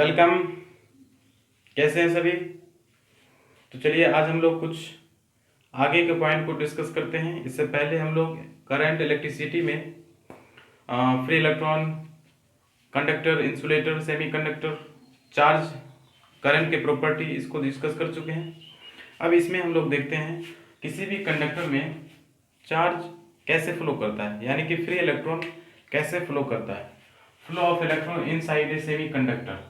Welcome. कैसे हैं सभी? तो चलिए आज हम लोग कुछ आगे के पॉइंट को डिस्कस करते हैं। इससे पहले हम लोग करंट इलेक्ट्रिसिटी में free electron, conductor, insulator, semiconductor, charge, current के प्रॉपर्टी इसको डिस्कस कर चुके हैं। अब इसमें हम लोग देखते हैं किसी भी कंडक्टर में चार्ज कैसे फ्लो करता है, यानी कि फ्री इलेक्ट्रॉन कैसे फ्लो करता है। Flow of electron inside a semiconductor.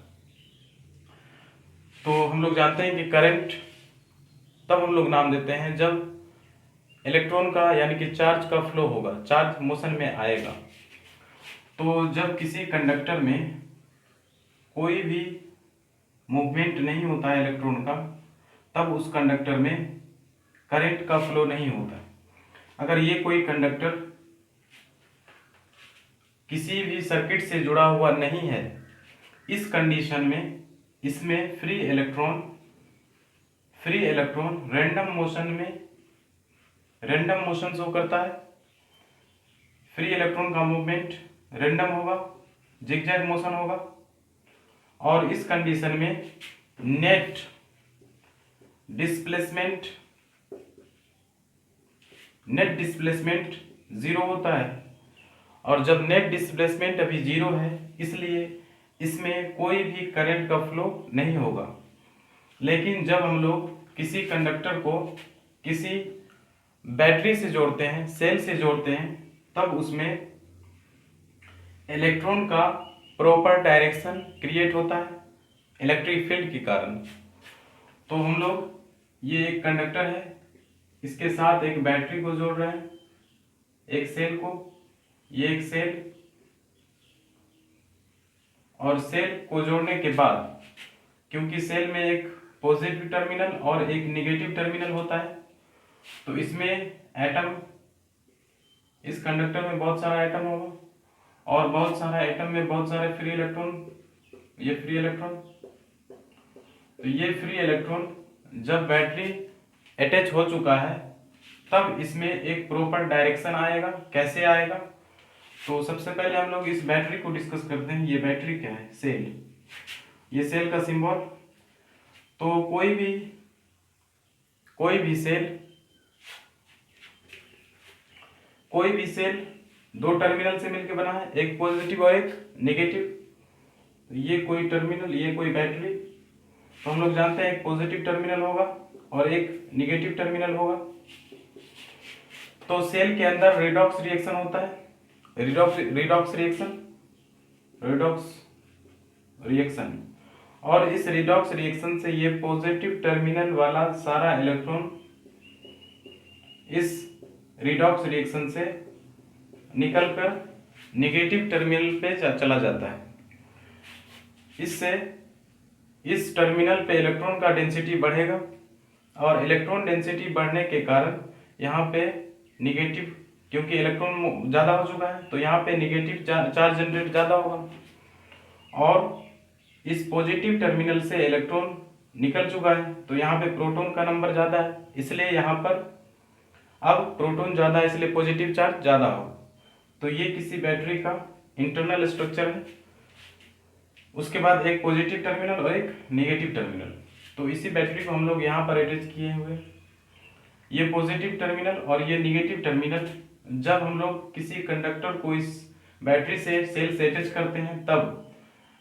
तो हम लोग जानते हैं कि करंट तब हम लोग नाम देते हैं जब इलेक्ट्रॉन का यानी कि चार्ज का फ्लो होगा, चार्ज मोशन में आएगा। तो जब किसी कंडक्टर में कोई भी मूवमेंट नहीं होता है इलेक्ट्रॉन का, तब उस कंडक्टर में करंट का फ्लो नहीं होता। अगर ये कोई कंडक्टर किसी भी सर्किट से जुड़ा हुआ नहीं है, इस कंडीशन में इसमें free electron random motion show करता है। फ्री इलेक्ट्रॉन का मूवमेंट रैंडम होगा, जिगजैग मोशन होगा, और इस कंडीशन में नेट डिस्प्लेसमेंट जीरो होता है। और जब नेट डिस्प्लेसमेंट अभी जीरो है, इसलिए इसमें कोई भी करंट का फ्लो नहीं होगा। लेकिन जब हम लोग किसी कंडक्टर को किसी बैटरी से जोड़ते हैं, सेल से जोड़ते हैं, तब उसमें इलेक्ट्रॉन का प्रॉपर डायरेक्शन क्रिएट होता है इलेक्ट्रिक फील्ड के कारण। तो हम लोग ये एक कंडक्टर है, इसके साथ एक बैटरी को जोड़ रहे हैं, एक सेल को, ये एक सेल, और सेल को जोड़ने के बाद क्योंकि सेल में एक पॉजिटिव टर्मिनल और एक नेगेटिव टर्मिनल होता है, तो इसमें एटम, इस कंडक्टर में बहुत सारा एटम होगा और बहुत सारा एटम में बहुत सारे फ्री इलेक्ट्रॉन। ये फ्री इलेक्ट्रॉन, तो ये फ्री इलेक्ट्रॉन जब बैटरी अटैच हो चुका है, तब इसमें एक प्रॉपर डायरेक्शन आएगा। कैसे आएगा? तो सबसे पहले हम लोग इस बैटरी को डिस्कस करते हैं। ये बैटरी क्या है? सेल। ये सेल का सिंबल। तो कोई भी सेल दो टर्मिनल से मिलकर बना है, एक पॉजिटिव और एक नेगेटिव। ये कोई टर्मिनल, ये कोई बैटरी। तो हम लोग जानते हैं एक पॉजिटिव टर्मिनल होगा और एक नेगेटिव टर्मिनल होगा। तो सेल के अंदर रिडॉक्स रिएक्शन होता है, रिडॉक्स रिएक्शन। और इस रिडॉक्स रिएक्शन से ये पॉजिटिव टर्मिनल वाला सारा इलेक्ट्रॉन इस रिडॉक्स रिएक्शन से निकलकर नेगेटिव टर्मिनल पे चला जाता है। इससे इस टर्मिनल पे इलेक्ट्रॉन का डेंसिटी बढ़ेगा और इलेक्ट्रॉन डेंसिटी बढ़ने के कारण यहाँ पे नेगेटिव, क्योंकि इलेक्ट्रॉन ज़्यादा हो चुका है तो यहाँ पे नेगेटिव चार्ज जनरेट ज़्यादा होगा। और इस पॉजिटिव टर्मिनल से इलेक्ट्रॉन निकल चुका है तो यहाँ पे प्रोटॉन का नंबर ज़्यादा है, इसलिए यहाँ पर अब प्रोटॉन ज़्यादा है, इसलिए पॉजिटिव चार्ज ज़्यादा होगा। तो ये किसी बैटरी का इंटरनल स्ट्रक्चर है। उसके बाद एक पॉजिटिव टर्मिनल और एक नेगेटिव टर्मिनल। तो इसी बैटरी को हम लोग यहाँ पर अटैच किए हुए, ये पॉजिटिव टर्मिनल और ये नेगेटिव टर्मिनल। जब हम लोग किसी कंडक्टर को इस बैटरी से सेल से अटैच करते हैं, तब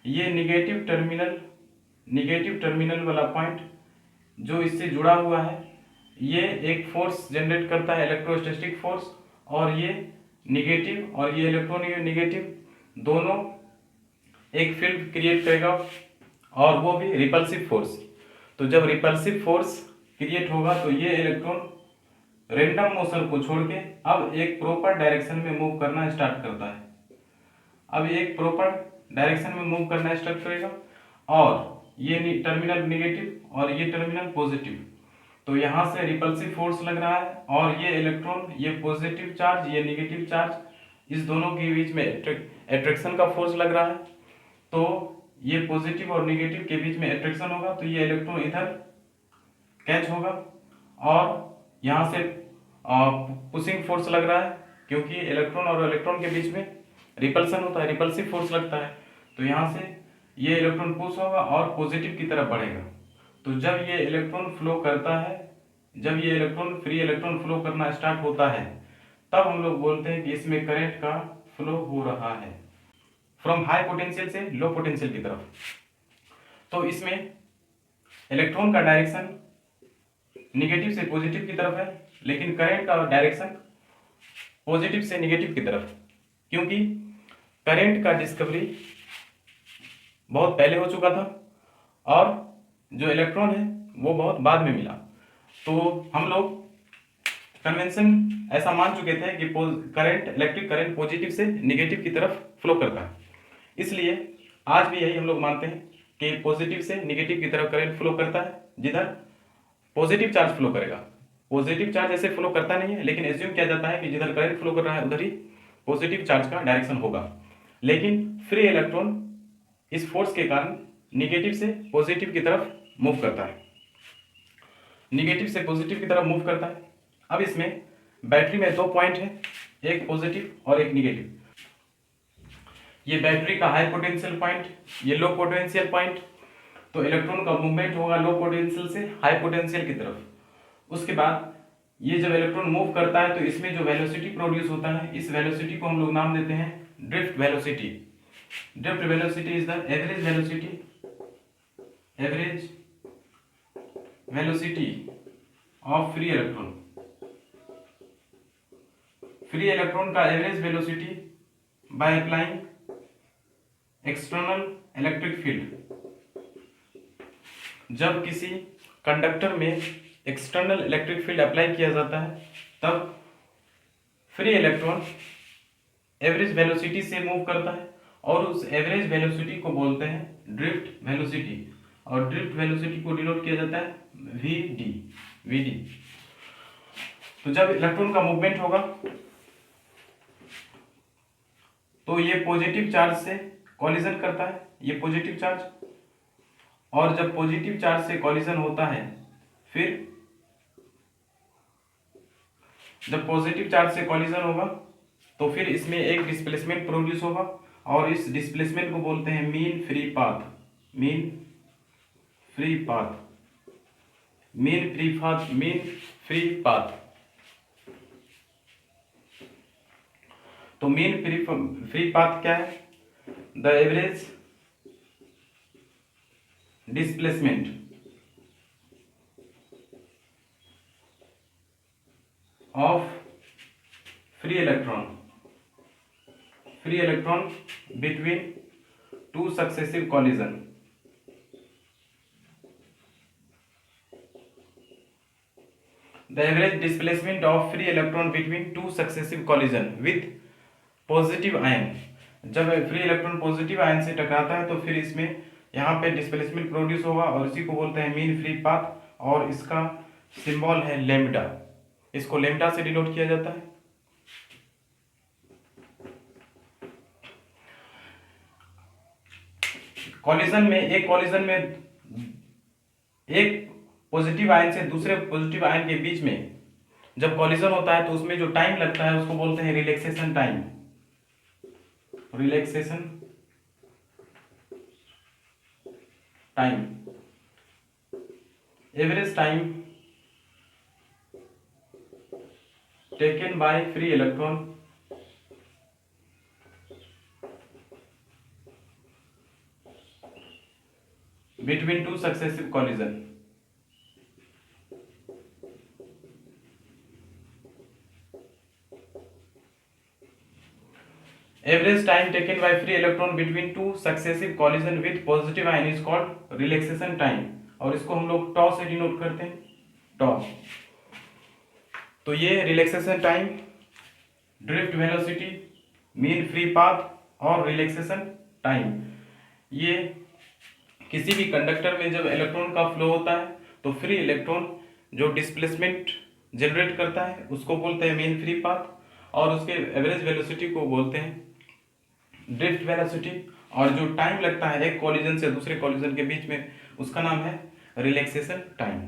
ये नेगेटिव टर्मिनल वाला पॉइंट जो इससे जुड़ा हुआ है, ये एक फोर्स जनरेट करता है, इलेक्ट्रोस्टैटिक फोर्स। और ये नेगेटिव और ये इलेक्ट्रॉन नेगेटिव दोनों एक फील्ड क्रिएट करेगा, और वो भी रिपल्सिव फोर्स। तो जब रिपल्सिव फोर्स क्रिएट होगा तो ये इलेक्ट्रॉन रैंडम मोशन को छोड़ के अब एक प्रॉपर डायरेक्शन में मूव करना स्टार्ट करता है। अब एक प्रॉपर डायरेक्शन में मूव करना स्टार्ट करेगा, और ये टर्मिनल नेगेटिव और ये टर्मिनल पॉजिटिव। तो यहाँ से रिपल्सिव फोर्स लग रहा है, और ये इलेक्ट्रॉन, ये पॉजिटिव चार्ज, ये नेगेटिव चार्ज, इस दोनों के बीच में अट्रैक्शन का फोर्स लग रहा है। तो ये पॉजिटिव और नेगेटिव के बीच में अट्रैक्शन होगा, तो ये इलेक्ट्रॉन इधर कैच होगा, और यहाँ से पुशिंग फोर्स लग रहा है, क्योंकि इलेक्ट्रॉन और इलेक्ट्रॉन के बीच में रिपल्सन होता है, रिपल्सिव फोर्स लगता है। तो यहाँ से ये इलेक्ट्रॉन पुश होगा और पॉजिटिव की तरफ बढ़ेगा। तो जब ये इलेक्ट्रॉन फ्लो करता है, जब ये इलेक्ट्रॉन फ्री इलेक्ट्रॉन फ्लो करना स्टार्ट होता है, तब हम लोग बोलते हैं कि इसमें करंट का फ्लो हो रहा है फ्रॉम हाई पोटेंशियल से लो पोटेंशियल की तरफ। तो इसमें इलेक्ट्रॉन का डायरेक्शन निगेटिव से पॉजिटिव की तरफ है, लेकिन करंट का डायरेक्शन पॉजिटिव से निगेटिव की तरफ, क्योंकि करंट का डिस्कवरी बहुत पहले हो चुका था और जो इलेक्ट्रॉन है वो बहुत बाद में मिला। तो हम लोग कन्वेंशन ऐसा मान चुके थे कि करंट, इलेक्ट्रिक करंट पॉजिटिव से निगेटिव की तरफ फ्लो करता है, इसलिए आज भी यही हम लोग मानते हैं कि पॉजिटिव से निगेटिव की तरफ करंट फ्लो करता है। जिधर पॉजिटिव चार्ज फ्लो करेगा, पॉजिटिव चार्ज ऐसे फ्लो करता नहीं है, लेकिन एज्यूम किया जाता है कि जिधर करंट फ्लो कर रहा है उधर ही पॉजिटिव चार्ज का डायरेक्शन होगा। लेकिन फ्री इलेक्ट्रॉन इस फोर्स के कारण निगेटिव से पॉजिटिव की तरफ मूव करता है, निगेटिव से पॉजिटिव की तरफ मूव करता है। अब इसमें बैटरी में दो पॉइंट है, एक पॉजिटिव और एक निगेटिव। ये बैटरी का हाई पोटेंशियल पॉइंट, ये लो पोटेंशियल पॉइंट। तो इलेक्ट्रॉन का मूवमेंट होगा लो पोटेंशियल से हाई पोटेंशियल की तरफ। उसके बाद ये जब इलेक्ट्रॉन मूव करता है तो इसमें जो वेलोसिटी प्रोड्यूस होता है, इस वेलोसिटी को हम लोग नाम देते हैं drift velocity. Drift velocity is the average velocity, average velocity of free electron. Free electron का average velocity by applying external electric field. जब किसी कंडक्टर में एक्सटर्नल इलेक्ट्रिक फील्ड अप्लाई किया जाता है तब फ्री इलेक्ट्रॉन एवरेज वेलोसिटी से move करता है और उस एवरेज वेलोसिटी को बोलते हैं ड्रिफ्ट वेलोसिटी, और ड्रिफ्ट वेलोसिटी को डिनोट किया जाता है वीडी। तो जब इलेक्ट्रॉन का मूवमेंट होगा तो ये पॉजिटिव चार्ज से कॉलिजन करता है, ये पॉजिटिव चार्ज, और जब पॉजिटिव चार्ज से कॉलिजन होता है, फिर जब पॉजिटिव चार्ज से कॉलिजन होगा तो फिर इसमें एक डिस्प्लेसमेंट प्रोड्यूस होगा और इस डिस्प्लेसमेंट को बोलते हैं mean free path. Mean free path. तो मीन फ्री पाथ क्या है? The average displacement of free electron between two successive collision. The average displacement of free electron between two successive collision with positive ion। जब free electron positive ion से टकराता है तो फिर इसमें यहाँ पे डिस्प्लेसमेंट प्रोड्यूस होगा और इसी को बोलते हैं मीन फ्री पाथ, और इसका सिंबल है लैम्ब्डा। इसको लैम्ब्डा से डिनोट किया जाता है। कॉलिजन में एक पॉजिटिव आयन से दूसरे पॉजिटिव आयन के बीच में जब कॉलिजन होता है तो उसमें जो टाइम लगता है उसको बोलते हैं relaxation time. Average time taken by free electron between two successive collision। Average time taken by free electron between two successive collision with positive ion is called relaxation time, और इसको हम लोग टॉ से डिनोट करते हैं, टॉ। तो ये relaxation time, drift velocity, mean free path और रिलैक्सेशन टाइम, ये किसी भी कंडक्टर में जब इलेक्ट्रॉन का फ्लो होता है तो फ्री इलेक्ट्रॉन जो डिस्प्लेसमेंट जनरेट करता है उसको बोलते हैं मीन फ्री पाथ, और उसके एवरेज वेलोसिटी को बोलते हैं ड्रिफ्ट वेलोसिटी, और जो टाइम लगता है एक कॉलिजन से दूसरे कॉलिजन के बीच में उसका नाम है रिलैक्सेशन टाइम।